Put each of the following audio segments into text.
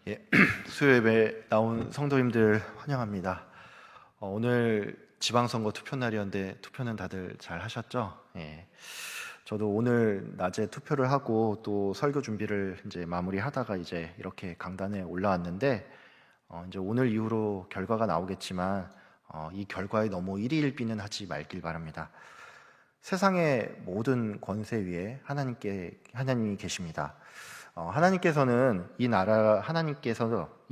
예, 수요 예배 나온 성도님들 환영합니다. 오늘 지방선거 투표 날이었는데 투표는 다들 잘 하셨죠? 예, 저도 오늘 낮에 투표를 하고 또 설교 준비를 이제 마무리하다가 이제 이렇게 강단에 올라왔는데 이제 오늘 이후로 결과가 나오겠지만 이 결과에 너무 일희일비는 하지 말길 바랍니다. 세상의 모든 권세 위에 하나님이 계십니다. 하나님께서 이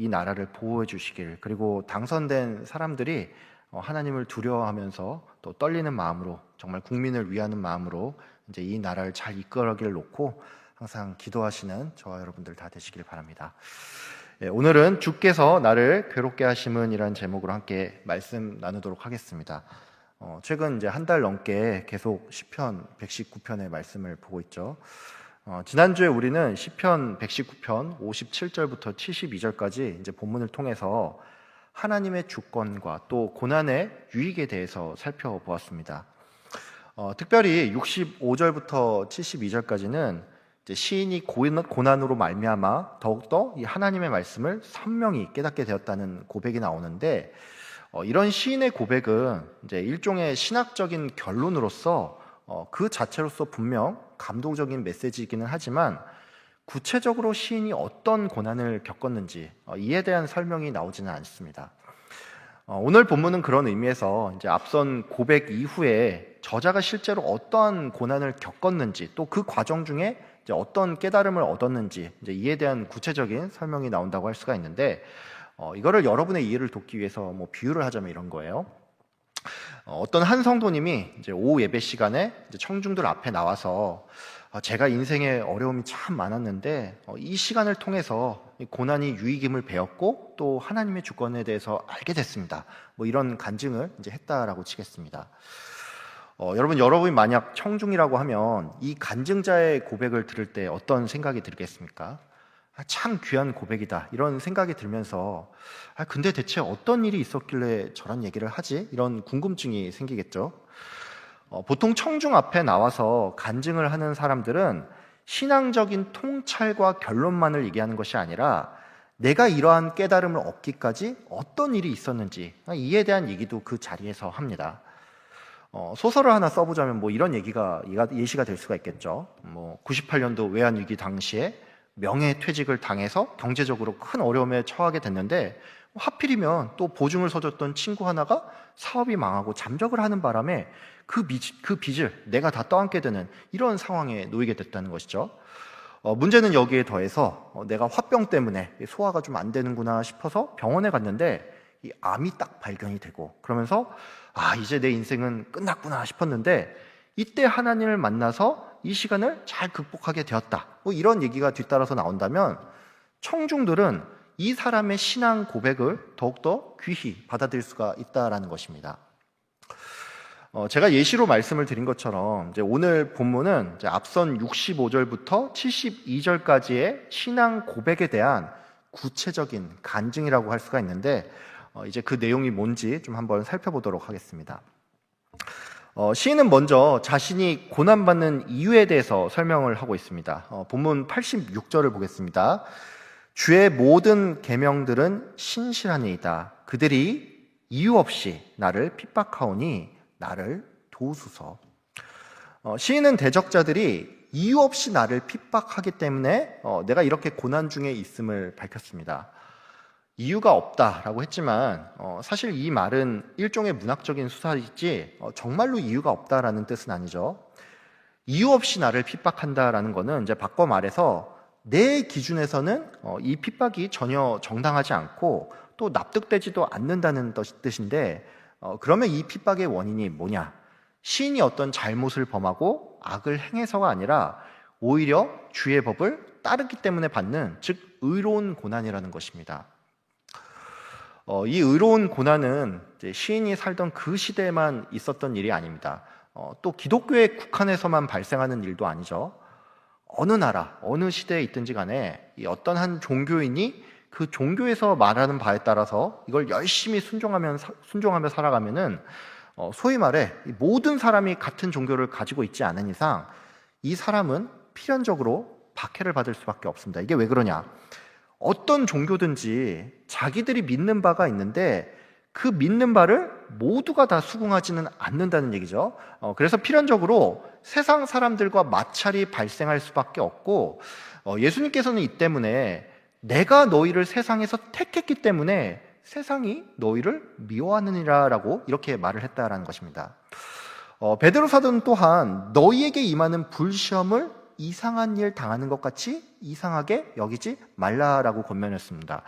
나라를 보호해 주시길, 그리고 당선된 사람들이 하나님을 두려워하면서 또 떨리는 마음으로, 정말 국민을 위하는 마음으로 이제 이 나라를 잘 이끌어가기를 놓고 항상 기도하시는 저와 여러분들 다 되시길 바랍니다. 오늘은 주께서 나를 괴롭게 하심은 이라는 제목으로 함께 말씀 나누도록 하겠습니다. 최근 이제 한 달 넘게 계속 시편 119편의 말씀을 보고 있죠. 지난주에 우리는 시편 119편 57절부터 72절까지 이제 본문을 통해서 하나님의 주권과 또 고난의 유익에 대해서 살펴보았습니다. 특별히 65절부터 72절까지는 이제 시인이 고난으로 말미암아 더욱더 이 하나님의 말씀을 선명히 깨닫게 되었다는 고백이 나오는데, 이런 시인의 고백은 이제 일종의 신학적인 결론으로서 그 자체로서 분명 감동적인 메시지이기는 하지만 구체적으로 시인이 어떤 고난을 겪었는지 이에 대한 설명이 나오지는 않습니다. 오늘 본문은 그런 의미에서 이제 앞선 고백 이후에 저자가 실제로 어떠한 고난을 겪었는지, 또 그 과정 중에 이제 어떤 깨달음을 얻었는지 이제 이에 대한 구체적인 설명이 나온다고 할 수가 있는데, 이거를 여러분의 이해를 돕기 위해서 비유를 하자면 이런 거예요. 어떤 한 성도님이 이제 오후 예배 시간에 이제 청중들 앞에 나와서 제가 인생에 어려움이 참 많았는데 이 시간을 통해서 고난이 유익임을 배웠고 또 하나님의 주권에 대해서 알게 됐습니다. 이런 간증을 이제 했다라고 치겠습니다. 여러분이 만약 청중이라고 하면 이 간증자의 고백을 들을 때 어떤 생각이 들겠습니까? 참 귀한 고백이다, 이런 생각이 들면서 근데 대체 어떤 일이 있었길래 저런 얘기를 하지? 이런 궁금증이 생기겠죠. 보통 청중 앞에 나와서 간증을 하는 사람들은 신앙적인 통찰과 결론만을 얘기하는 것이 아니라 내가 이러한 깨달음을 얻기까지 어떤 일이 있었는지 이에 대한 얘기도 그 자리에서 합니다. 소설을 하나 써보자면 이런 얘기가 예시가 될 수가 있겠죠. 98년도 외환위기 당시에 명예퇴직을 당해서 경제적으로 큰 어려움에 처하게 됐는데, 하필이면 또 보증을 서줬던 친구 하나가 사업이 망하고 잠적을 하는 바람에 그 빚을 내가 다 떠안게 되는 이런 상황에 놓이게 됐다는 것이죠. 문제는 여기에 더해서 내가 화병 때문에 소화가 좀 안 되는구나 싶어서 병원에 갔는데 이 암이 딱 발견이 되고, 그러면서 이제 내 인생은 끝났구나 싶었는데 이때 하나님을 만나서 이 시간을 잘 극복하게 되었다, 이런 얘기가 뒤따라서 나온다면 청중들은 이 사람의 신앙 고백을 더욱더 귀히 받아들일 수가 있다라는 것입니다. 제가 예시로 말씀을 드린 것처럼 이제 오늘 본문은 이제 앞선 65절부터 72절까지의 신앙 고백에 대한 구체적인 간증이라고 할 수가 있는데, 이제 그 내용이 뭔지 좀 한번 살펴보도록 하겠습니다. 시인은 먼저 자신이 고난받는 이유에 대해서 설명을 하고 있습니다. 본문 86절을 보겠습니다. 주의 모든 계명들은 신실하니이다. 그들이 이유 없이 나를 핍박하오니 나를 도우소서. 시인은 대적자들이 이유 없이 나를 핍박하기 때문에 내가 이렇게 고난 중에 있음을 밝혔습니다. 이유가 없다라고 했지만 사실 이 말은 일종의 문학적인 수사이지 정말로 이유가 없다라는 뜻은 아니죠. 이유 없이 나를 핍박한다라는 것은 이제 바꿔 말해서 내 기준에서는 이 핍박이 전혀 정당하지 않고 또 납득되지도 않는다는 뜻인데, 그러면 이 핍박의 원인이 뭐냐? 시인이 어떤 잘못을 범하고 악을 행해서가 아니라 오히려 주의 법을 따르기 때문에 받는, 즉 의로운 고난이라는 것입니다. 이 의로운 고난은 이제 시인이 살던 그 시대에만 있었던 일이 아닙니다. 또 기독교에 국한해서만 발생하는 일도 아니죠. 어느 나라, 어느 시대에 있든지 간에 이 어떤 한 종교인이 그 종교에서 말하는 바에 따라서 이걸 열심히 순종하며 살아가면은 소위 말해 모든 사람이 같은 종교를 가지고 있지 않은 이상 이 사람은 필연적으로 박해를 받을 수밖에 없습니다. 이게 왜 그러냐? 어떤 종교든지 자기들이 믿는 바가 있는데 그 믿는 바를 모두가 다 수긍하지는 않는다는 얘기죠. 그래서 필연적으로 세상 사람들과 마찰이 발생할 수밖에 없고, 예수님께서는 이 때문에 내가 너희를 세상에서 택했기 때문에 세상이 너희를 미워하느니라 라고 이렇게 말을 했다라는 것입니다. 베드로 사도는 또한 너희에게 임하는 불시험을 이상한 일 당하는 것 같이 이상하게 여기지 말라라고 권면했습니다.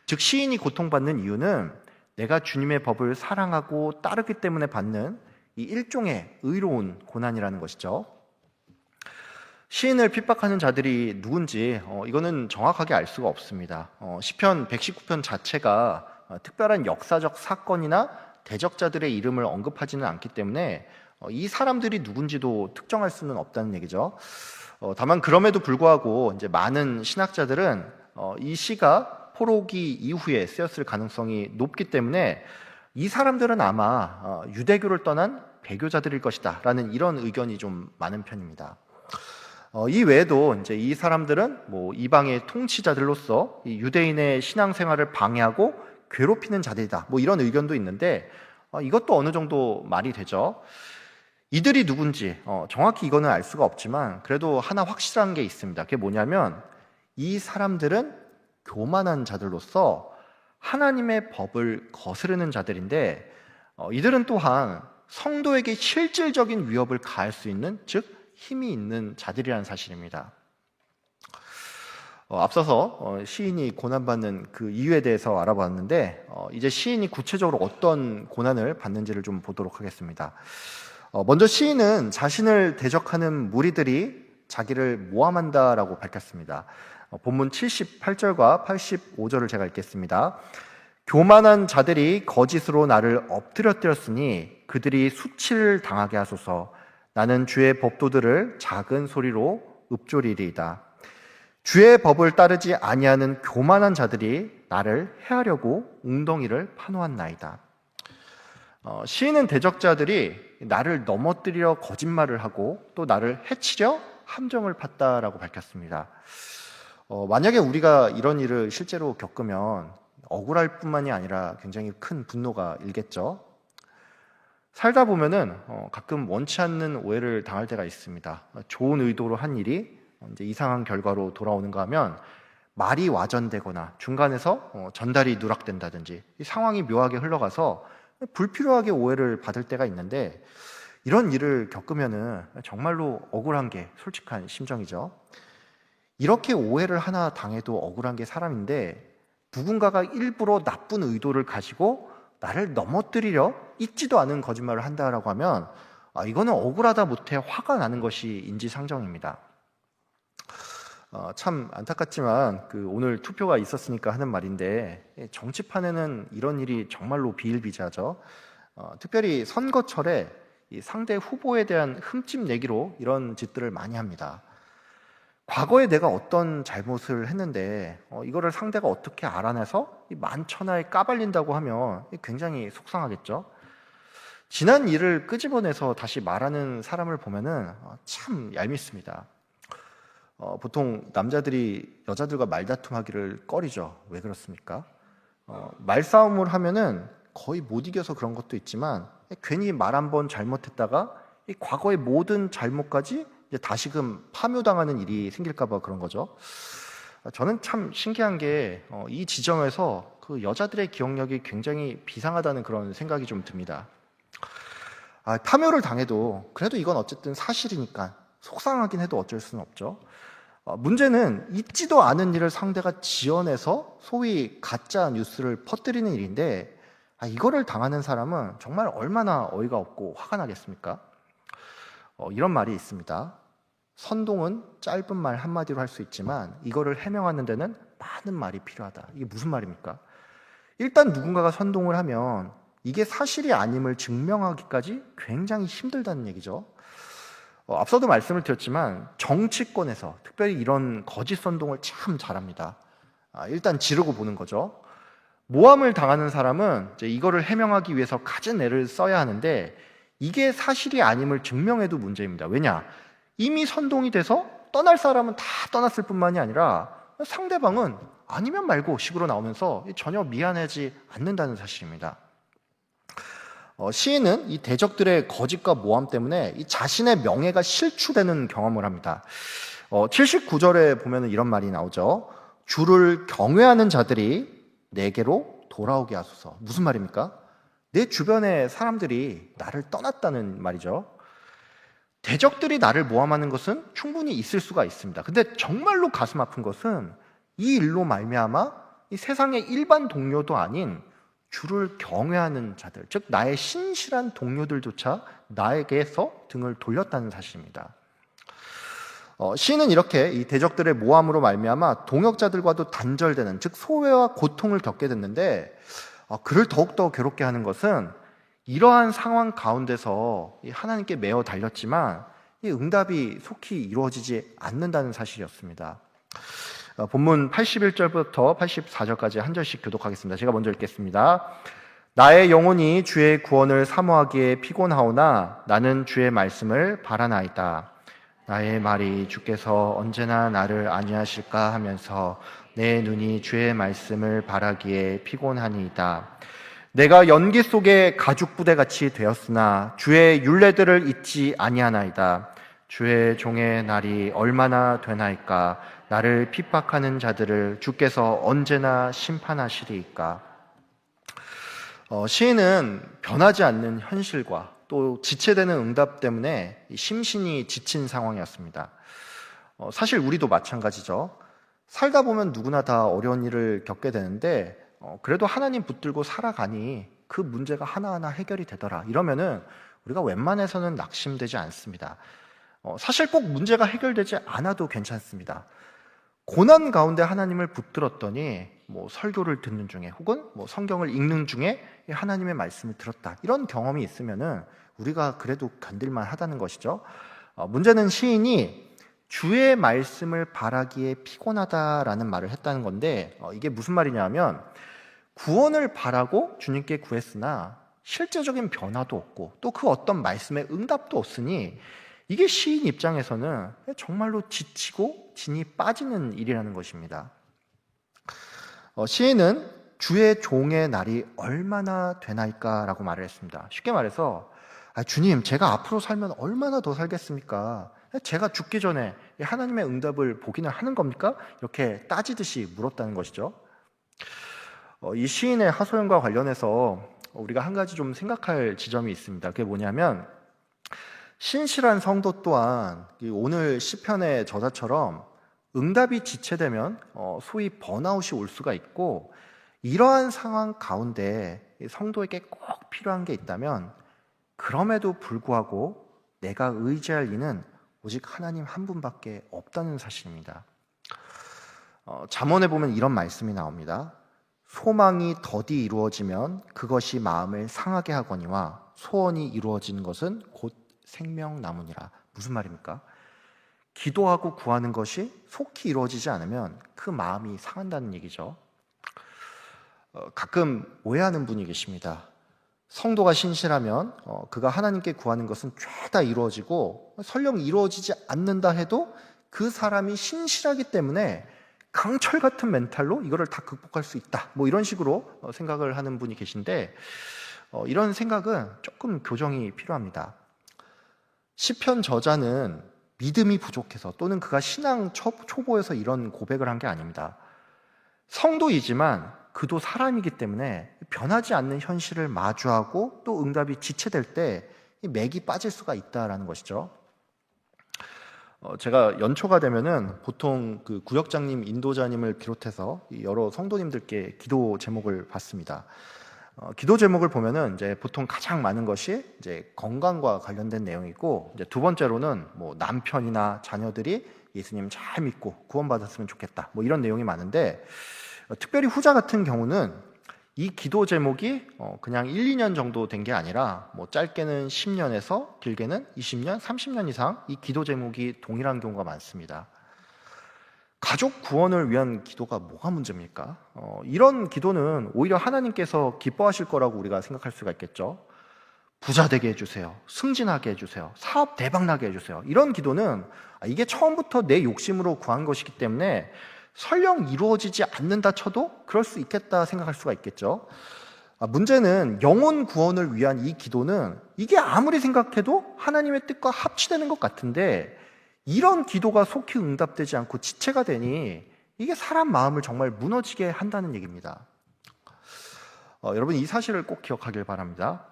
즉 시인이 고통받는 이유는 내가 주님의 법을 사랑하고 따르기 때문에 받는 이 일종의 의로운 고난이라는 것이죠. 시인을 핍박하는 자들이 누군지 이거는 정확하게 알 수가 없습니다. 시편 119편 자체가 특별한 역사적 사건이나 대적자들의 이름을 언급하지는 않기 때문에 이 사람들이 누군지도 특정할 수는 없다는 얘기죠. 다만 그럼에도 불구하고 이제 많은 신학자들은 이 시가 포로기 이후에 쓰였을 가능성이 높기 때문에 이 사람들은 아마 유대교를 떠난 배교자들일 것이다 라는 이런 의견이 좀 많은 편입니다. 이 외에도 이제 이 사람들은 뭐 이방의 통치자들로서 이 유대인의 신앙생활을 방해하고 괴롭히는 자들이다 뭐 이런 의견도 있는데 이것도 어느 정도 말이 되죠. 이들이 누군지 정확히 이거는 알 수가 없지만 그래도 하나 확실한 게 있습니다. 그게 뭐냐면 이 사람들은 교만한 자들로서 하나님의 법을 거스르는 자들인데 이들은 또한 성도에게 실질적인 위협을 가할 수 있는, 즉 힘이 있는 자들이라는 사실입니다. 앞서서 시인이 고난받는 그 이유에 대해서 알아봤는데 이제 시인이 구체적으로 어떤 고난을 받는지를 좀 보도록 하겠습니다. 먼저 시인은 자신을 대적하는 무리들이 자기를 모함한다라고 밝혔습니다. 본문 78절과 85절을 제가 읽겠습니다. 교만한 자들이 거짓으로 나를 엎드려뜨렸으니 그들이 수치를 당하게 하소서. 나는 주의 법도들을 작은 소리로 읊조리리이다. 주의 법을 따르지 아니하는 교만한 자들이 나를 해하려고 웅덩이를 파놓았나이다. 시인은 대적자들이 나를 넘어뜨리려 거짓말을 하고 또 나를 해치려 함정을 팠다라고 밝혔습니다. 만약에 우리가 이런 일을 실제로 겪으면 억울할 뿐만이 아니라 굉장히 큰 분노가 일겠죠. 살다 보면은 가끔 원치 않는 오해를 당할 때가 있습니다. 좋은 의도로 한 일이 이제 이상한 결과로 돌아오는가 하면 말이 와전되거나 중간에서 전달이 누락된다든지 이 상황이 묘하게 흘러가서 불필요하게 오해를 받을 때가 있는데 이런 일을 겪으면은 정말로 억울한 게 솔직한 심정이죠. 이렇게 오해를 하나 당해도 억울한 게 사람인데 누군가가 일부러 나쁜 의도를 가지고 나를 넘어뜨리려 잊지도 않은 거짓말을 한다라고 하면 이거는 억울하다 못해 화가 나는 것이 인지상정입니다. 참 안타깝지만 오늘 투표가 있었으니까 하는 말인데 정치판에는 이런 일이 정말로 비일비재하죠. 특별히 선거철에 이 상대 후보에 대한 흠집 내기로 이런 짓들을 많이 합니다. 과거에 내가 어떤 잘못을 했는데 이거를 상대가 어떻게 알아내서 만천하에 까발린다고 하면 굉장히 속상하겠죠. 지난 일을 끄집어내서 다시 말하는 사람을 보면은 참 얄밉습니다. 보통 남자들이 여자들과 말다툼하기를 꺼리죠. 왜 그렇습니까? 말싸움을 하면은 거의 못 이겨서 그런 것도 있지만 괜히 말 한 번 잘못했다가 이 과거의 모든 잘못까지 이제 다시금 파묘당하는 일이 생길까봐 그런 거죠. 저는 참 신기한 게 이 지점에서 그 여자들의 기억력이 굉장히 비상하다는 그런 생각이 좀 듭니다. 파묘를 당해도 그래도 이건 어쨌든 사실이니까 속상하긴 해도 어쩔 수는 없죠. 문제는 있지도 않은 일을 상대가 지어내서 소위 가짜 뉴스를 퍼뜨리는 일인데 이거를 당하는 사람은 정말 얼마나 어이가 없고 화가 나겠습니까? 이런 말이 있습니다. 선동은 짧은 말 한마디로 할 수 있지만 이거를 해명하는 데는 많은 말이 필요하다. 이게 무슨 말입니까? 일단 누군가가 선동을 하면 이게 사실이 아님을 증명하기까지 굉장히 힘들다는 얘기죠. 앞서도 말씀을 드렸지만 정치권에서 특별히 이런 거짓 선동을 참 잘합니다. 일단 지르고 보는 거죠. 모함을 당하는 사람은 이제 이거를 해명하기 위해서 갖은 애를 써야 하는데 이게 사실이 아님을 증명해도 문제입니다. 왜냐? 이미 선동이 돼서 떠날 사람은 다 떠났을 뿐만이 아니라 상대방은 아니면 말고 식으로 나오면서 전혀 미안하지 않는다는 사실입니다. 시인은 이 대적들의 거짓과 모함 때문에 이 자신의 명예가 실추되는 경험을 합니다. 79절에 보면 이런 말이 나오죠. 주를 경외하는 자들이 내게로 돌아오게 하소서. 무슨 말입니까? 내 주변의 사람들이 나를 떠났다는 말이죠. 대적들이 나를 모함하는 것은 충분히 있을 수가 있습니다. 근데 정말로 가슴 아픈 것은 이 일로 말미암아 이 세상의 일반 동료도 아닌 주를 경외하는 자들, 즉 나의 신실한 동료들조차 나에게서 등을 돌렸다는 사실입니다. 시인은 이렇게 이 대적들의 모함으로 말미암아 동역자들과도 단절되는, 즉 소외와 고통을 겪게 됐는데, 그를 더욱더 괴롭게 하는 것은 이러한 상황 가운데서 하나님께 매어 달렸지만 이 응답이 속히 이루어지지 않는다는 사실이었습니다. 본문 81절부터 84절까지 한 절씩 교독하겠습니다. 제가 먼저 읽겠습니다. 나의 영혼이 주의 구원을 사모하기에 피곤하오나 나는 주의 말씀을 바라나이다. 나의 말이 주께서 언제나 나를 안위하실까 하면서 내 눈이 주의 말씀을 바라기에 피곤하니이다. 내가 연기 속에 가죽 부대같이 되었으나 주의 율례들을 잊지 아니하나이다. 주의 종의 날이 얼마나 되나이까. 나를 핍박하는 자들을 주께서 언제나 심판하시리이까. 시인은 변하지 않는 현실과 또 지체되는 응답 때문에 심신이 지친 상황이었습니다. 사실 우리도 마찬가지죠. 살다 보면 누구나 다 어려운 일을 겪게 되는데 그래도 하나님 붙들고 살아가니 그 문제가 하나하나 해결이 되더라 이러면은 우리가 웬만해서는 낙심되지 않습니다. 사실 꼭 문제가 해결되지 않아도 괜찮습니다. 고난 가운데 하나님을 붙들었더니 설교를 듣는 중에 혹은 성경을 읽는 중에 하나님의 말씀을 들었다, 이런 경험이 있으면은 우리가 그래도 견딜만 하다는 것이죠. 문제는 시인이 주의 말씀을 바라기에 피곤하다라는 말을 했다는 건데, 이게 무슨 말이냐면 구원을 바라고 주님께 구했으나 실제적인 변화도 없고 또 그 어떤 말씀의 응답도 없으니 이게 시인 입장에서는 정말로 지치고 진이 빠지는 일이라는 것입니다. 시인은 주의 종의 날이 얼마나 되나이까라고 말을 했습니다. 쉽게 말해서 주님, 제가 앞으로 살면 얼마나 더 살겠습니까? 제가 죽기 전에 하나님의 응답을 보기는 하는 겁니까? 이렇게 따지듯이 물었다는 것이죠. 이 시인의 하소연과 관련해서 우리가 한 가지 좀 생각할 지점이 있습니다. 그게 뭐냐면 신실한 성도 또한 오늘 시편의 저자처럼 응답이 지체되면 소위 번아웃이 올 수가 있고, 이러한 상황 가운데 성도에게 꼭 필요한 게 있다면 그럼에도 불구하고 내가 의지할 이는 오직 하나님 한 분밖에 없다는 사실입니다. 잠언에 보면 이런 말씀이 나옵니다. 소망이 더디 이루어지면 그것이 마음을 상하게 하거니와 소원이 이루어지는 것은 곧 생명나무니라. 무슨 말입니까? 기도하고 구하는 것이 속히 이루어지지 않으면 그 마음이 상한다는 얘기죠. 가끔 오해하는 분이 계십니다. 성도가 신실하면 그가 하나님께 구하는 것은 죄다 이루어지고 설령 이루어지지 않는다 해도 그 사람이 신실하기 때문에 강철 같은 멘탈로 이거를 다 극복할 수 있다, 이런 식으로 생각을 하는 분이 계신데, 이런 생각은 조금 교정이 필요합니다. 시편 저자는 믿음이 부족해서 또는 그가 신앙 초보에서 이런 고백을 한 게 아닙니다. 성도이지만 그도 사람이기 때문에 변하지 않는 현실을 마주하고 또 응답이 지체될 때 맥이 빠질 수가 있다라는 것이죠. 제가 연초가 되면은 보통 그 구역장님, 인도자님을 비롯해서 여러 성도님들께 기도 제목을 받습니다. 기도 제목을 보면은 이제 보통 가장 많은 것이 이제 건강과 관련된 내용이고, 이제 두 번째로는 남편이나 자녀들이 예수님 잘 믿고 구원받았으면 좋겠다, 이런 내용이 많은데, 특별히 후자 같은 경우는 이 기도 제목이 그냥 1, 2년 정도 된 게 아니라 짧게는 10년에서 길게는 20년, 30년 이상 이 기도 제목이 동일한 경우가 많습니다. 가족 구원을 위한 기도가 뭐가 문제입니까? 이런 기도는 오히려 하나님께서 기뻐하실 거라고 우리가 생각할 수가 있겠죠. 부자 되게 해주세요, 승진하게 해주세요, 사업 대박 나게 해주세요. 이런 기도는 이게 처음부터 내 욕심으로 구한 것이기 때문에 설령 이루어지지 않는다 쳐도 그럴 수 있겠다 생각할 수가 있겠죠. 문제는 영혼 구원을 위한 이 기도는 이게 아무리 생각해도 하나님의 뜻과 합치되는 것 같은데 이런 기도가 속히 응답되지 않고 지체가 되니 이게 사람 마음을 정말 무너지게 한다는 얘기입니다. 여러분 이 사실을 꼭 기억하길 바랍니다.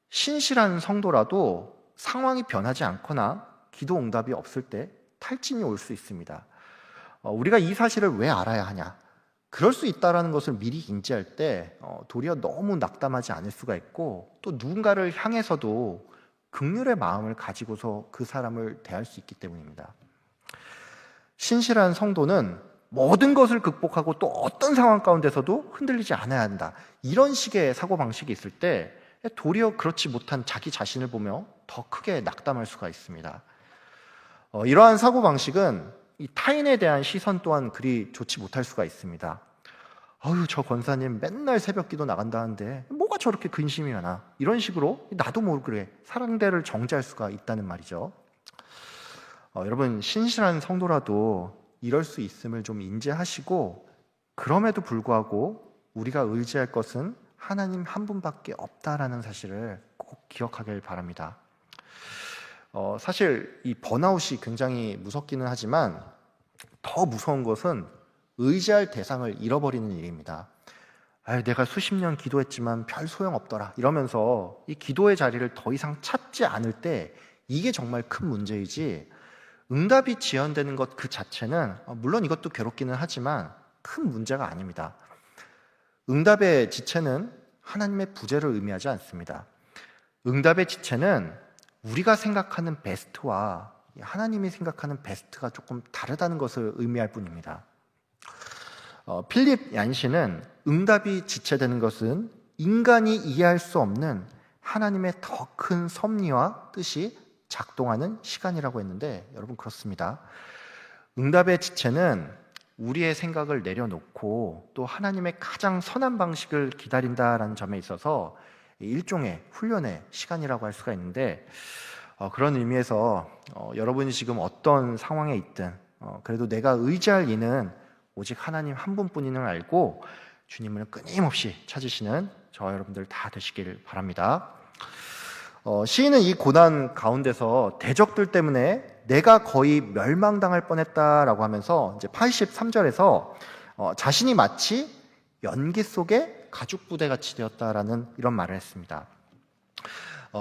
신실한 성도라도 상황이 변하지 않거나 기도 응답이 없을 때 탈진이 올 수 있습니다. 우리가 이 사실을 왜 알아야 하냐? 그럴 수 있다는 것을 미리 인지할 때 도리어 너무 낙담하지 않을 수가 있고 또 누군가를 향해서도 긍휼의 마음을 가지고서 그 사람을 대할 수 있기 때문입니다. 신실한 성도는 모든 것을 극복하고 또 어떤 상황 가운데서도 흔들리지 않아야 한다. 이런 식의 사고방식이 있을 때 도리어 그렇지 못한 자기 자신을 보며 더 크게 낙담할 수가 있습니다. 이러한 사고방식은 이 타인에 대한 시선 또한 그리 좋지 못할 수가 있습니다. 저 권사님 맨날 새벽기도 나간다는데 뭐가 저렇게 근심이 많아? 이런 식으로 나도 모르게 상대를 정죄할 수가 있다는 말이죠. 여러분 신실한 성도라도 이럴 수 있음을 좀 인지하시고 그럼에도 불구하고 우리가 의지할 것은 하나님 한 분밖에 없다라는 사실을 꼭 기억하길 바랍니다. 사실 이 번아웃이 굉장히 무섭기는 하지만 더 무서운 것은 의지할 대상을 잃어버리는 일입니다. 내가 수십 년 기도했지만 별 소용없더라 이러면서 이 기도의 자리를 더 이상 찾지 않을 때 이게 정말 큰 문제이지 응답이 지연되는 것 그 자체는 물론 이것도 괴롭기는 하지만 큰 문제가 아닙니다. 응답의 지체는 하나님의 부재를 의미하지 않습니다. 응답의 지체는 우리가 생각하는 베스트와 하나님이 생각하는 베스트가 조금 다르다는 것을 의미할 뿐입니다. 필립 얀시는 응답이 지체되는 것은 인간이 이해할 수 없는 하나님의 더 큰 섭리와 뜻이 작동하는 시간이라고 했는데 여러분 그렇습니다. 응답의 지체는 우리의 생각을 내려놓고 또 하나님의 가장 선한 방식을 기다린다라는 점에 있어서 일종의 훈련의 시간이라고 할 수가 있는데 그런 의미에서 여러분이 지금 어떤 상황에 있든 그래도 내가 의지할 이는 오직 하나님 한 분뿐임을 알고 주님을 끊임없이 찾으시는 저와 여러분들 다 되시길 바랍니다. 시인은 이 고난 가운데서 대적들 때문에 내가 거의 멸망당할 뻔했다라고 하면서 이제 83절에서 자신이 마치 연기 속에 가죽 부대 같이 되었다라는 이런 말을 했습니다.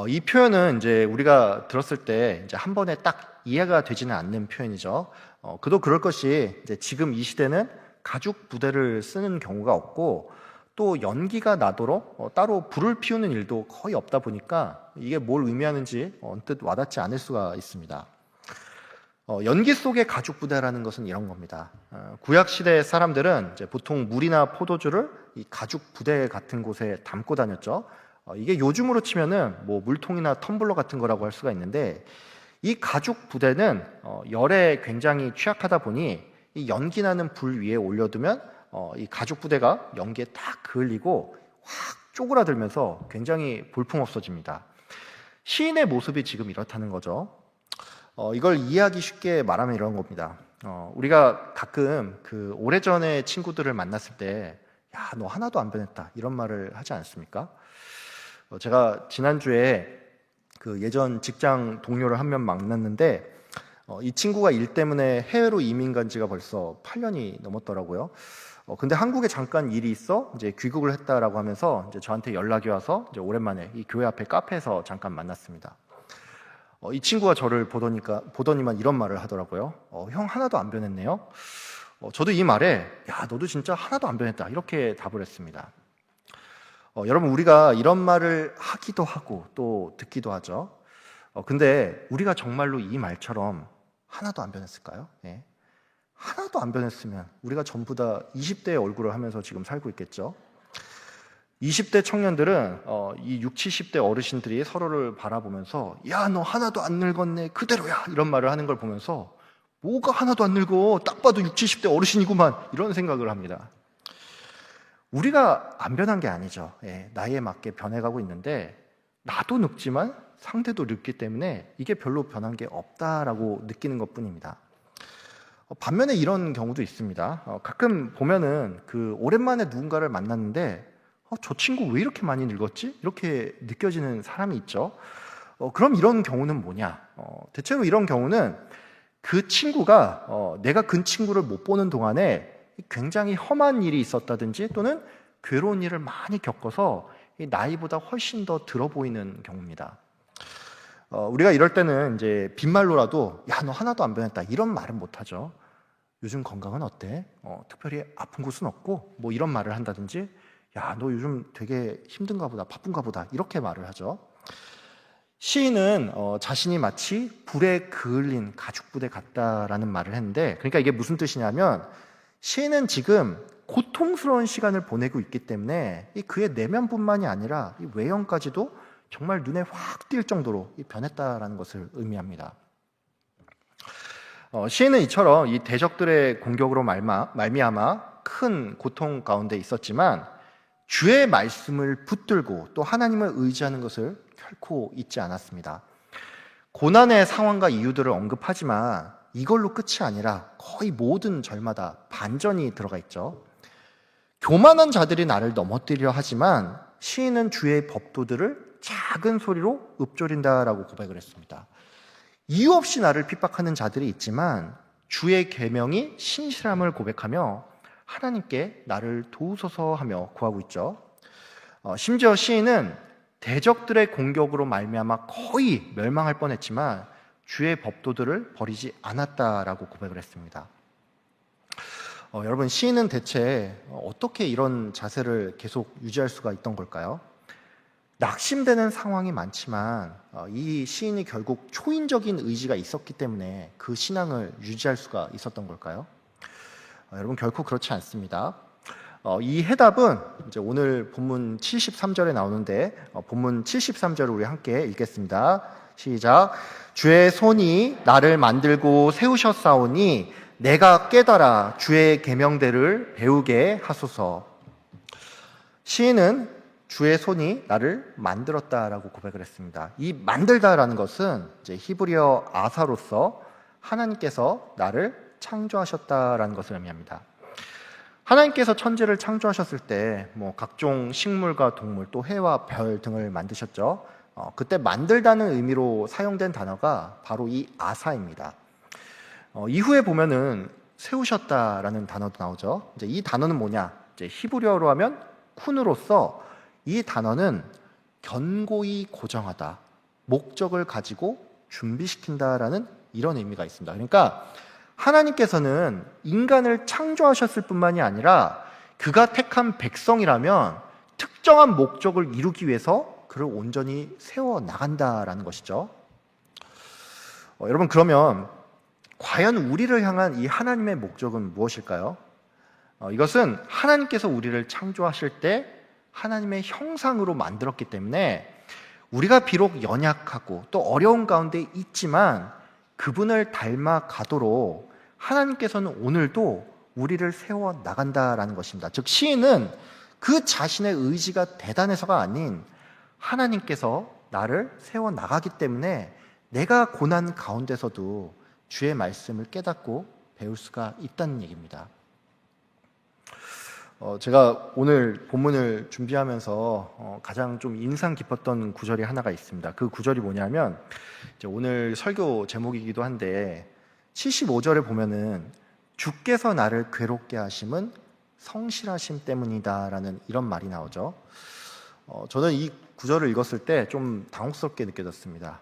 이 표현은 이제 우리가 들었을 때 이제 한 번에 딱 이해가 되지는 않는 표현이죠. 그도 그럴 것이 이제 지금 이 시대는 가죽 부대를 쓰는 경우가 없고 또 연기가 나도록 따로 불을 피우는 일도 거의 없다 보니까 이게 뭘 의미하는지 언뜻 와닿지 않을 수가 있습니다. 연기 속의 가죽 부대라는 것은 이런 겁니다. 구약 시대 사람들은 이제 보통 물이나 포도주를 이 가죽 부대 같은 곳에 담고 다녔죠. 이게 요즘으로 치면은 뭐 물통이나 텀블러 같은 거라고 할 수가 있는데 이 가죽 부대는 열에 굉장히 취약하다 보니 이 연기 나는 불 위에 올려두면 이 가죽 부대가 연기에 딱 그을리고 확 쪼그라들면서 굉장히 볼품없어집니다. 시인의 모습이 지금 이렇다는 거죠. 이걸 이해하기 쉽게 말하면 이런 겁니다. 우리가 가끔 그 오래전에 친구들을 만났을 때 야, 너 하나도 안 변했다 이런 말을 하지 않습니까? 제가 지난주에 그 예전 직장 동료를 한 명 만났는데 이 친구가 일 때문에 해외로 이민 간 지가 벌써 8년이 넘었더라고요. 근데 한국에 잠깐 일이 있어 이제 귀국을 했다라고 하면서 이제 저한테 연락이 와서 이제 오랜만에 이 교회 앞에 카페에서 잠깐 만났습니다. 이 친구가 저를 보더니만 이런 말을 하더라고요. 형 하나도 안 변했네요. 저도 이 말에 야 너도 진짜 하나도 안 변했다 이렇게 답을 했습니다. 여러분 우리가 이런 말을 하기도 하고 또 듣기도 하죠. 근데 우리가 정말로 이 말처럼 하나도 안 변했을까요? 네. 하나도 안 변했으면 우리가 전부 다 20대의 얼굴을 하면서 지금 살고 있겠죠. 20대 청년들은 이 60, 70대 어르신들이 서로를 바라보면서 야, 너 하나도 안 늙었네, 그대로야 이런 말을 하는 걸 보면서 뭐가 하나도 안 늙어, 딱 봐도 60, 70대 어르신이구만 이런 생각을 합니다. 우리가 안 변한 게 아니죠. 나이에 맞게 변해가고 있는데 나도 늙지만 상대도 늙기 때문에 이게 별로 변한 게 없다라고 느끼는 것뿐입니다. 반면에 이런 경우도 있습니다. 가끔 보면은 그 오랜만에 누군가를 만났는데 저 친구 왜 이렇게 많이 늙었지? 이렇게 느껴지는 사람이 있죠. 그럼 이런 경우는 뭐냐? 대체로 이런 경우는 그 친구가 내가 그 친구를 못 보는 동안에 굉장히 험한 일이 있었다든지 또는 괴로운 일을 많이 겪어서 나이보다 훨씬 더 들어 보이는 경우입니다. 우리가 이럴 때는 이제 빈말로라도 야, 너 하나도 안 변했다 이런 말은 못 하죠. 요즘 건강은 어때? 특별히 아픈 곳은 없고 뭐 이런 말을 한다든지 야, 너 요즘 되게 힘든가 보다, 바쁜가 보다 이렇게 말을 하죠. 시인은 자신이 마치 불에 그을린 가죽부대 같다라는 말을 했는데, 그러니까 이게 무슨 뜻이냐면 시인은 지금 고통스러운 시간을 보내고 있기 때문에 이 그의 내면뿐만이 아니라 이 외형까지도 정말 눈에 확 띌 정도로 변했다라는 것을 의미합니다. 시인은 이처럼 이 대적들의 공격으로 말미암아 큰 고통 가운데 있었지만 주의 말씀을 붙들고 또 하나님을 의지하는 것을 결코 잊지 않았습니다. 고난의 상황과 이유들을 언급하지만 이걸로 끝이 아니라 거의 모든 절마다 반전이 들어가 있죠. 교만한 자들이 나를 넘어뜨리려 하지만 시인은 주의 법도들을 작은 소리로 읊조린다라고 고백을 했습니다. 이유 없이 나를 핍박하는 자들이 있지만 주의 계명이 신실함을 고백하며 하나님께 나를 도우소서 하며 구하고 있죠. 심지어 시인은 대적들의 공격으로 말미암아 거의 멸망할 뻔했지만 주의 법도들을 버리지 않았다라고 고백을 했습니다. 여러분, 시인은 대체 어떻게 이런 자세를 계속 유지할 수가 있던 걸까요? 낙심되는 상황이 많지만 이 시인이 결국 초인적인 의지가 있었기 때문에 그 신앙을 유지할 수가 있었던 걸까요? 여러분, 결코 그렇지 않습니다. 이 해답은 이제 오늘 본문 73절에 나오는데 본문 73절을 우리 함께 읽겠습니다. 시작. 주의 손이 나를 만들고 세우셨사오니 내가 깨달아 주의 계명대를 배우게 하소서. 시인은 주의 손이 나를 만들었다라고 고백을 했습니다. 이 만들다라는 것은 이제 히브리어 아사로서 하나님께서 나를 창조하셨다라는 것을 의미합니다. 하나님께서 천지를 창조하셨을 때 뭐 각종 식물과 동물 또 해와 별 등을 만드셨죠. 그때 만들다는 의미로 사용된 단어가 바로 이 아사입니다. 이후에 보면은 세우셨다라는 단어도 나오죠. 이제 이 단어는 뭐냐? 이제 히브리어로 하면 쿤으로서 이 단어는 견고히 고정하다, 목적을 가지고 준비시킨다라는 이런 의미가 있습니다. 그러니까 하나님께서는 인간을 창조하셨을 뿐만이 아니라 그가 택한 백성이라면 특정한 목적을 이루기 위해서 그를 온전히 세워 나간다라는 것이죠. 여러분, 그러면 과연 우리를 향한 이 하나님의 목적은 무엇일까요? 이것은 하나님께서 우리를 창조하실 때 하나님의 형상으로 만들었기 때문에 우리가 비록 연약하고 또 어려운 가운데 있지만 그분을 닮아 가도록 하나님께서는 오늘도 우리를 세워 나간다라는 것입니다. 즉 시인은 그 자신의 의지가 대단해서가 아닌 하나님께서 나를 세워 나가기 때문에 내가 고난 가운데서도 주의 말씀을 깨닫고 배울 수가 있다는 얘기입니다. 제가 오늘 본문을 준비하면서 가장 좀 인상 깊었던 구절이 하나가 있습니다. 그 구절이 뭐냐면 이제 오늘 설교 제목이기도 한데 75절에 보면은 주께서 나를 괴롭게 하심은 성실하심 때문이다라는 이런 말이 나오죠. 저는 이 구절을 읽었을 때 좀 당혹스럽게 느껴졌습니다.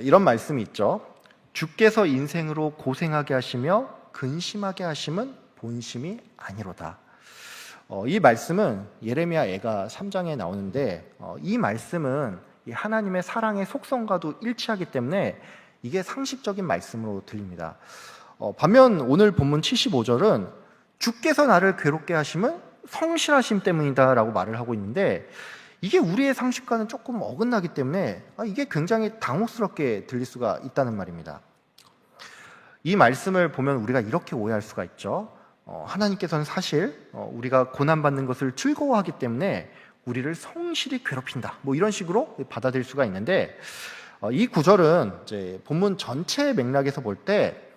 이런 말씀이 있죠. 주께서 인생으로 고생하게 하시며 근심하게 하심은 본심이 아니로다. 이 말씀은 예레미야 애가 3장에 나오는데 이 말씀은 하나님의 사랑의 속성과도 일치하기 때문에 이게 상식적인 말씀으로 들립니다. 반면 오늘 본문 75절은 주께서 나를 괴롭게 하심은 성실하심 때문이다 라고 말을 하고 있는데 이게 우리의 상식과는 조금 어긋나기 때문에 이게 굉장히 당혹스럽게 들릴 수가 있다는 말입니다. 이 말씀을 보면 우리가 이렇게 오해할 수가 있죠. 하나님께서는 사실 우리가 고난받는 것을 즐거워하기 때문에 우리를 성실히 괴롭힌다 뭐 이런 식으로 받아들일 수가 있는데 이 구절은 이제 본문 전체 맥락에서 볼 때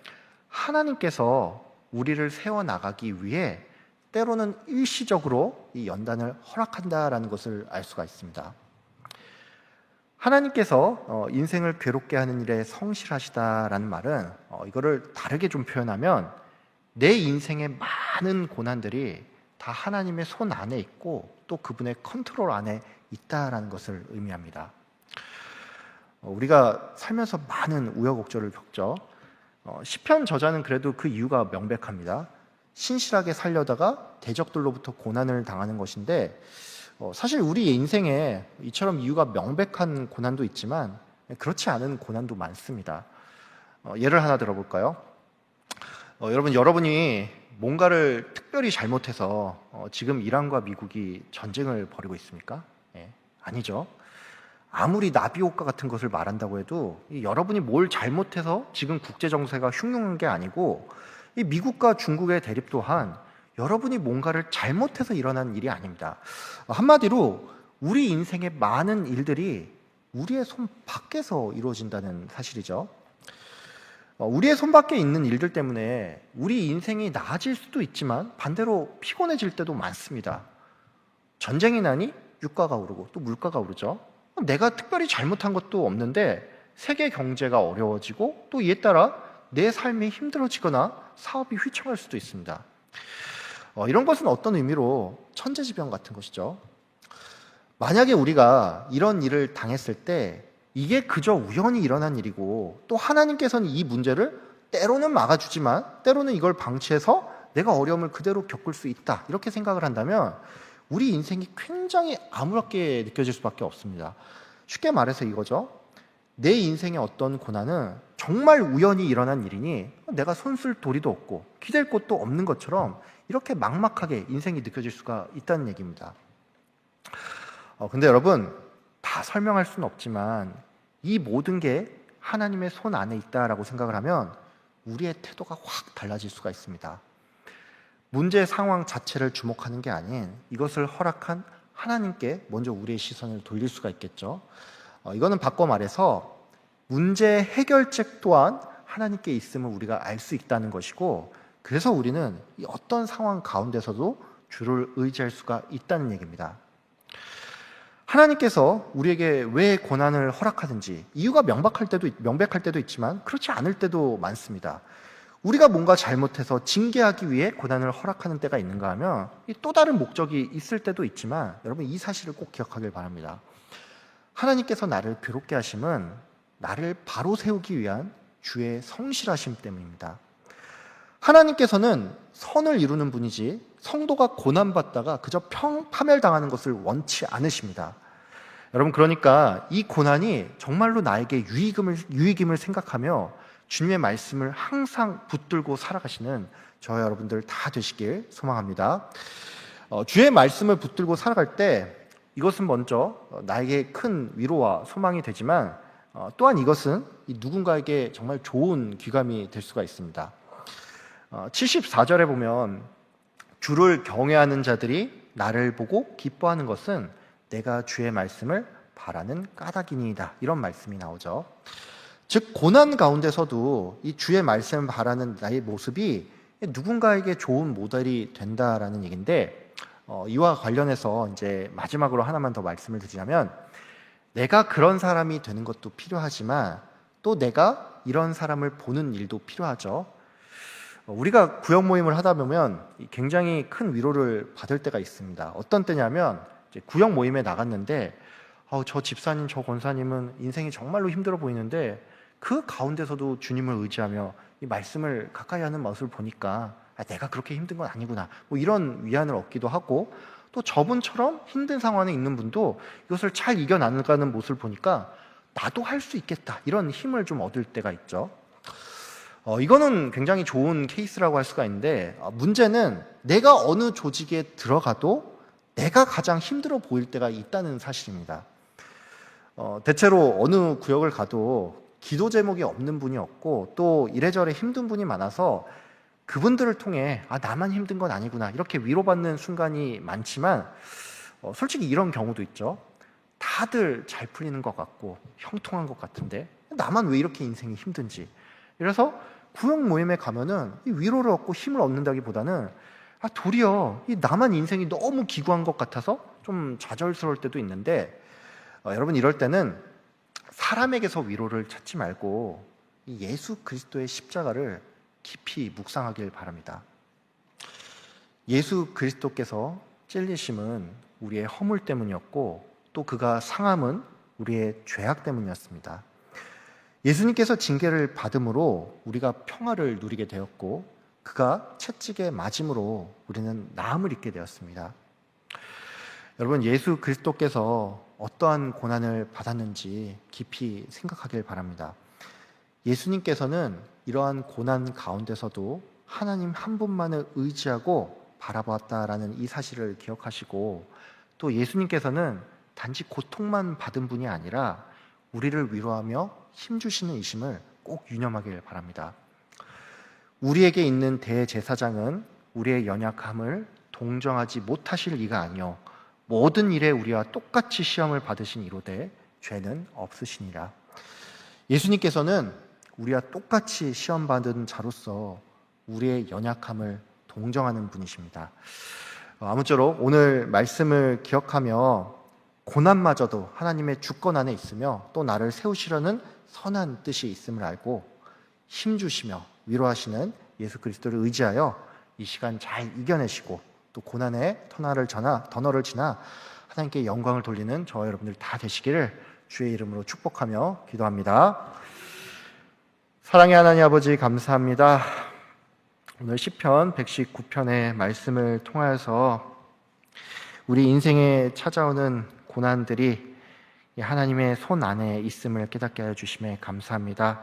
하나님께서 우리를 세워나가기 위해 때로는 일시적으로 이 연단을 허락한다라는 것을 알 수가 있습니다. 하나님께서 인생을 괴롭게 하는 일에 성실하시다라는 말은 이거를 다르게 좀 표현하면 내 인생의 많은 고난들이 다 하나님의 손 안에 있고 또 그분의 컨트롤 안에 있다라는 것을 의미합니다. 우리가 살면서 많은 우여곡절을 겪죠. 시편 저자는 그래도 그 이유가 명백합니다. 신실하게 살려다가 대적들로부터 고난을 당하는 것인데 사실 우리 인생에 이처럼 이유가 명백한 고난도 있지만 그렇지 않은 고난도 많습니다. 예를 하나 들어볼까요? 여러분이 뭔가를 특별히 잘못해서 지금 이란과 미국이 전쟁을 벌이고 있습니까? 아니죠. 아무리 나비효과 같은 것을 말한다고 해도 여러분이 뭘 잘못해서 지금 국제정세가 흉흉한 게 아니고 이 미국과 중국의 대립 또한 여러분이 뭔가를 잘못해서 일어난 일이 아닙니다. 한마디로 우리 인생의 많은 일들이 우리의 손 밖에서 이루어진다는 사실이죠. 우리의 손 밖에 있는 일들 때문에 우리 인생이 나아질 수도 있지만 반대로 피곤해질 때도 많습니다. 전쟁이 나니 유가가 오르고 또 물가가 오르죠. 내가 특별히 잘못한 것도 없는데 세계 경제가 어려워지고 또 이에 따라 내 삶이 힘들어지거나 사업이 휘청할 수도 있습니다. 이런 것은 어떤 의미로 천재지변 같은 것이죠. 만약에 우리가 이런 일을 당했을 때 이게 그저 우연히 일어난 일이고 또 하나님께서는 이 문제를 때로는 막아주지만 때로는 이걸 방치해서 내가 어려움을 그대로 겪을 수 있다 이렇게 생각을 한다면 우리 인생이 굉장히 암울하게 느껴질 수밖에 없습니다. 쉽게 말해서 이거죠. 내 인생의 어떤 고난은 정말 우연히 일어난 일이니 내가 손쓸 도리도 없고 기댈 곳도 없는 것처럼 이렇게 막막하게 인생이 느껴질 수가 있다는 얘기입니다. 근데 여러분 다 설명할 수는 없지만 이 모든 게 하나님의 손 안에 있다라고 생각을 하면 우리의 태도가 확 달라질 수가 있습니다. 문제 상황 자체를 주목하는 게 아닌 이것을 허락한 하나님께 먼저 우리의 시선을 돌릴 수가 있겠죠. 이거는 바꿔 말해서 문제 해결책 또한 하나님께 있음을 우리가 알 수 있다는 것이고 그래서 우리는 이 어떤 상황 가운데서도 주를 의지할 수가 있다는 얘기입니다. 하나님께서 우리에게 왜 고난을 허락하든지 이유가 명백할 때도 있지만 그렇지 않을 때도 많습니다. 우리가 뭔가 잘못해서 징계하기 위해 고난을 허락하는 때가 있는가 하면 또 다른 목적이 있을 때도 있지만 여러분 이 사실을 꼭 기억하길 바랍니다. 하나님께서 나를 괴롭게 하심은 나를 바로 세우기 위한 주의 성실하심 때문입니다. 하나님께서는 선을 이루는 분이지 성도가 고난받다가 그저 파멸당하는 것을 원치 않으십니다. 여러분 그러니까 이 고난이 정말로 나에게 유익임을 생각하며 주님의 말씀을 항상 붙들고 살아가시는 저와 여러분들 다 되시길 소망합니다. 주의 말씀을 붙들고 살아갈 때 이것은 먼저 나에게 큰 위로와 소망이 되지만 또한 이것은 누군가에게 정말 좋은 귀감이 될 수가 있습니다. 74절에 보면 주를 경외하는 자들이 나를 보고 기뻐하는 것은 내가 주의 말씀을 바라는 까닭이니이다. 이런 말씀이 나오죠. 즉 고난 가운데서도 이 주의 말씀을 바라는 나의 모습이 누군가에게 좋은 모델이 된다라는 얘기인데 이와 관련해서 이제 마지막으로 하나만 더 말씀을 드리자면 내가 그런 사람이 되는 것도 필요하지만 또 내가 이런 사람을 보는 일도 필요하죠. 우리가 구역 모임을 하다 보면 굉장히 큰 위로를 받을 때가 있습니다. 어떤 때냐면 이제 구역 모임에 나갔는데 저 집사님, 저 권사님은 인생이 정말로 힘들어 보이는데 그 가운데서도 주님을 의지하며 이 말씀을 가까이 하는 모습을 보니까 내가 그렇게 힘든 건 아니구나 뭐 이런 위안을 얻기도 하고 또 저분처럼 힘든 상황에 있는 분도 이것을 잘 이겨나가는 모습을 보니까 나도 할 수 있겠다 이런 힘을 좀 얻을 때가 있죠. 이거는 굉장히 좋은 케이스라고 할 수가 있는데 문제는 내가 어느 조직에 들어가도 내가 가장 힘들어 보일 때가 있다는 사실입니다. 대체로 어느 구역을 가도 기도 제목이 없는 분이 없고 또 이래저래 힘든 분이 많아서 그분들을 통해 나만 힘든 건 아니구나 이렇게 위로받는 순간이 많지만 솔직히 이런 경우도 있죠. 다들 잘 풀리는 것 같고 형통한 것 같은데 나만 왜 이렇게 인생이 힘든지. 그래서 구역 모임에 가면은 이 위로를 얻고 힘을 얻는다기보다는 도리어 이 나만 인생이 너무 기구한 것 같아서 좀 좌절스러울 때도 있는데, 여러분 이럴 때는 사람에게서 위로를 찾지 말고 이 예수 그리스도의 십자가를 깊이 묵상하길 바랍니다. 예수 그리스도께서 찔리심은 우리의 허물 때문이었고 또 그가 상함은 우리의 죄악 때문이었습니다. 예수님께서 징계를 받음으로 우리가 평화를 누리게 되었고 그가 채찍에 맞음으로 우리는 나음을 입게 되었습니다. 여러분, 예수 그리스도께서 어떠한 고난을 받았는지 깊이 생각하길 바랍니다. 예수님께서는 이러한 고난 가운데서도 하나님 한 분만을 의지하고 바라보았다라는 이 사실을 기억하시고, 또 예수님께서는 단지 고통만 받은 분이 아니라 우리를 위로하며 힘주시는 이심을 꼭 유념하길 바랍니다. 우리에게 있는 대제사장은 우리의 연약함을 동정하지 못하실 이가 아니요 모든 일에 우리와 똑같이 시험을 받으신 이로되 죄는 없으시니라. 예수님께서는 우리와 똑같이 시험받은 자로서 우리의 연약함을 동정하는 분이십니다. 아무쪼록 오늘 말씀을 기억하며 고난마저도 하나님의 주권 안에 있으며 또 나를 세우시려는 선한 뜻이 있음을 알고 힘주시며 위로하시는 예수 그리스도를 의지하여 이 시간 잘 이겨내시고 또 고난의 터널을 지나 하나님께 영광을 돌리는 저와 여러분들 다 되시기를 주의 이름으로 축복하며 기도합니다. 사랑의 하나님 아버지, 감사합니다. 오늘 시편 119편의 말씀을 통하여서 우리 인생에 찾아오는 고난들이 하나님의 손 안에 있음을 깨닫게 하여 주심에 감사합니다.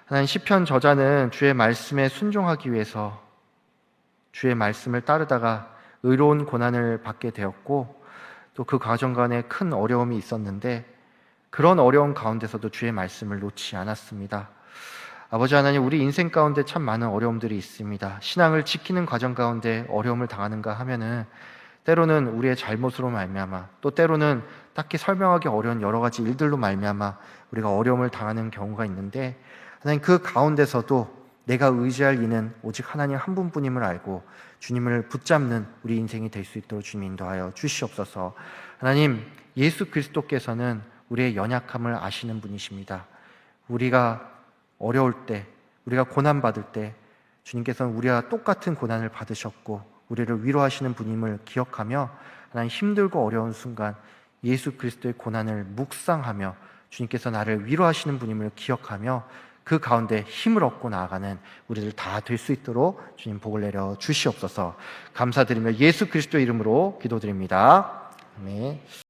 하나님, 시편 저자는 주의 말씀에 순종하기 위해서 주의 말씀을 따르다가 의로운 고난을 받게 되었고 또 그 과정 간에 큰 어려움이 있었는데 그런 어려움 가운데서도 주의 말씀을 놓지 않았습니다. 아버지 하나님, 우리 인생 가운데 참 많은 어려움들이 있습니다. 신앙을 지키는 과정 가운데 어려움을 당하는가 하면은 때로는 우리의 잘못으로 말미암아 또 때로는 딱히 설명하기 어려운 여러 가지 일들로 말미암아 우리가 어려움을 당하는 경우가 있는데, 하나님 그 가운데서도 내가 의지할 이는 오직 하나님 한 분뿐임을 알고 주님을 붙잡는 우리 인생이 될 수 있도록 주님 인도하여 주시옵소서. 하나님, 예수 그리스도께서는 우리의 연약함을 아시는 분이십니다. 우리가 어려울 때, 우리가 고난받을 때 주님께서는 우리와 똑같은 고난을 받으셨고 우리를 위로하시는 분임을 기억하며 하나님, 힘들고 어려운 순간 예수 그리스도의 고난을 묵상하며 주님께서 나를 위로하시는 분임을 기억하며 그 가운데 힘을 얻고 나아가는 우리들 다 될 수 있도록 주님 복을 내려 주시옵소서. 감사드리며 예수 그리스도 이름으로 기도드립니다. 아멘.